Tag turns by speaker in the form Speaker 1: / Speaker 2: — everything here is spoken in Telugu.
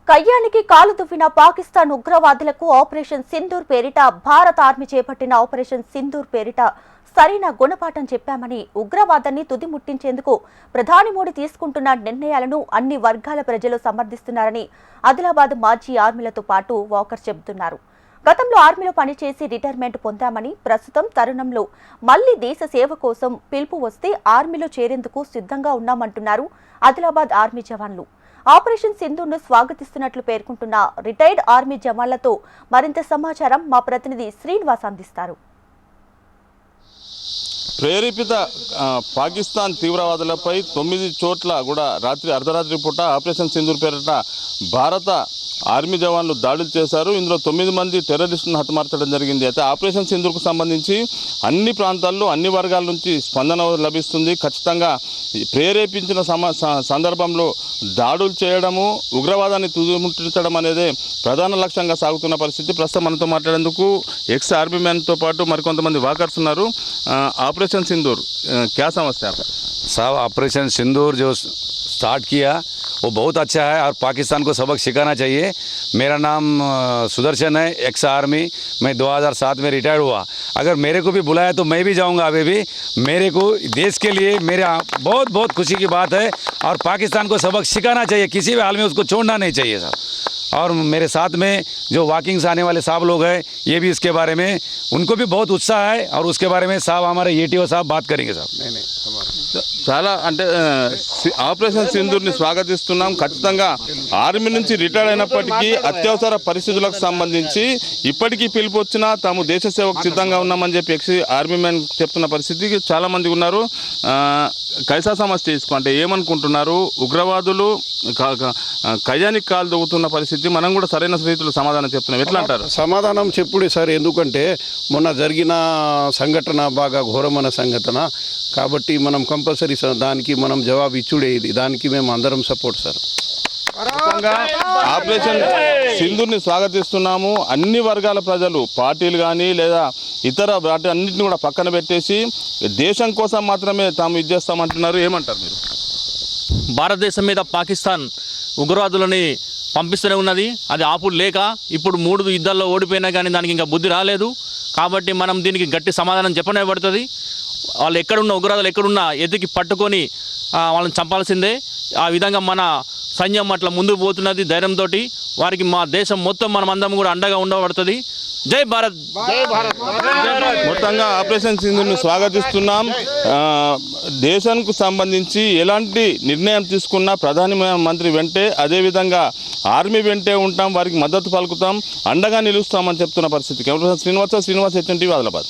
Speaker 1: కయ్యానికి కాలు దువ్విన పాకిస్తాన్ ఉగ్రవాదులకు ఆపరేషన్ సింధూర్ పేరిట భారత ఆర్మీ చేపట్టిన ఆపరేషన్ సింధూర్ పేరిట సరైన గుణపాఠం చెప్పామని ఉగ్రవాదాన్ని తుదిముట్టించేందుకు ప్రధాని మోడీ తీసుకుంటున్న నిర్ణయాలను అన్ని వర్గాల ప్రజలు సమర్థిస్తున్నారని ఆదిలాబాద్ మాజీ ఆర్మీలతో పాటు వాకర్ చెబుతున్నారు. గతంలో ఆర్మీలో పనిచేసి రిటైర్మెంట్ పొందామని ప్రస్తుతం తరుణంలో మళ్లీ దేశ సేవ కోసం పిలుపు వస్తే ఆర్మీలో చేరేందుకు సిద్ధంగా ఉన్నామంటున్నారు ఆదిలాబాద్ ఆర్మీ జవాన్లు. ఆపరేషన్ సింధూర్ను స్వాగతిస్తున్నట్లు పేర్కొంటున్న రిటైర్డ్ ఆర్మీ జవాన్లతో మరింత సమాచారం మా ప్రతినిధి శ్రీనివాస్ అందిస్తారు.
Speaker 2: ప్రేరేపిత పాకిస్తాన్ తీవ్రవాదులపై 9 చోట్ల కూడా అర్ధరాత్రి పూట ఆపరేషన్ సింధూర్ పేరిట భారత ఆర్మీ జవాన్లు దాడులు చేశారు. ఇందులో 9 మంది టెర్రరిస్టులను హతమార్చడం జరిగింది. అయితే ఆపరేషన్ సింధూర్కు సంబంధించి అన్ని ప్రాంతాల్లో అన్ని వర్గాల నుంచి స్పందన లభిస్తుంది. ఖచ్చితంగా ప్రేరేపించిన సందర్భంలో దాడులు చేయడము, ఉగ్రవాదాన్ని తుదిముట్టించడం అనేది ప్రధాన లక్ష్యంగా సాగుతున్న పరిస్థితి. ప్రస్తుతం మనతో మాట్లాడేందుకు ఎక్స్ ఆర్మీ మ్యాన్తో పాటు మరికొంతమంది వాకర్స్ ఉన్నారు. ఆపరేషన్ सिंदूर क्या समझते हैं आप?
Speaker 3: साहब, ऑपरेशन सिंदूर जो स्टार्ट किया वो बहुत अच्छा है और पाकिस्तान को सबक सिखाना चाहिए. मेरा नाम सुदर्शन है, एक्स आर्मी. मैं 2007 में रिटायर्ड हुआ. अगर मेरे को भी बुलाया तो मैं भी जाऊंगा. अभी भी मेरे को देश के लिए मेरे बहुत बहुत खुशी की बात है और पाकिस्तान को सबक सिखाना चाहिए. किसी भी हाल में उसको छोड़ना नहीं चाहिए साहब. और मेरे साथ में जो वॉकिंग से आने वाले साहब लोग हैं, ये भी इसके बारे में उनको भी बहुत उत्साह है और उसके बारे में साहब हमारे ETO साहब बात करेंगे साहब. नहीं
Speaker 2: చాలా అంటే ఆపరేషన్ సింధూర్ని స్వాగతిస్తున్నాం. ఖచ్చితంగా ఆర్మీ నుంచి రిటైర్డ్ అయినప్పటికీ అత్యవసర పరిస్థితులకు సంబంధించి ఇప్పటికీ పిలుపు వచ్చినా తాము దేశ సేవకు సిద్ధంగా ఉన్నామని చెప్పి ఎక్స్ ఆర్మీ మ్యాన్ చెప్తున్న పరిస్థితి చాలామంది ఉన్నారు. కైసా సమస్య తీసుకుంటే ఏమనుకుంటున్నారు? ఉగ్రవాదులు కయ్యానికి కాలు దువ్వుతున్న పరిస్థితి, మనం కూడా సరైన రీతిలో సమాధానం చెప్తున్నాం. ఎట్లా అంటారు?
Speaker 4: సమాధానం చెప్పుడే సార్. ఎందుకంటే మొన్న జరిగిన సంఘటన బాగా ఘోరమైన సంఘటన కాబట్టి మనం కంపల్సరీ దానికి మనం జవాబు ఇచ్చుడే. ఇది దానికి మేము అందరం సపోర్ట్ సార్.
Speaker 2: ఆపరేషన్ సింధూర్ని స్వాగతిస్తున్నాము. అన్ని వర్గాల ప్రజలు, పార్టీలు కానీ లేదా ఇతర వాటి అన్నింటినీ కూడా పక్కన పెట్టేసి దేశం కోసం మాత్రమే తాము ఇది చేస్తామంటున్నారు. ఏమంటారు మీరు?
Speaker 5: భారతదేశం మీద పాకిస్తాన్ ఉగ్రవాదులని పంపిస్తూనే ఉన్నది. అది ఆపుడు లేక ఇప్పుడు 3 యుద్ధాల్లో ఓడిపోయినా కానీ దానికి ఇంకా బుద్ధి రాలేదు. కాబట్టి మనం దీనికి గట్టి సమాధానం చెప్పనే పడుతుంది. వాళ్ళు ఎక్కడున్న ఉగ్రవాదులు ఎక్కడున్నా ఎతికి పట్టుకొని వాళ్ళని చంపాల్సిందే. ఆ విధంగా మన సైన్యం అట్లా ముందుకు పోతున్నది ధైర్యంతో. వారికి మా దేశం మొత్తం మనమందరం కూడా అండగా ఉండబడుతుంది. జై భారత్.
Speaker 2: మొత్తంగా ఆపరేషన్ సింధూర్ని స్వాగతిస్తున్నాం. దేశానికి సంబంధించి ఎలాంటి నిర్ణయం తీసుకున్నా ప్రధాని మంత్రి వెంటే, అదేవిధంగా ఆర్మీ వెంటే ఉంటాం, వారికి మద్దతు పలుకుతాం, అండగా నిలుస్తామని చెప్తున్న పరిస్థితి. Camera Srinivas, HNTV, Adilabad.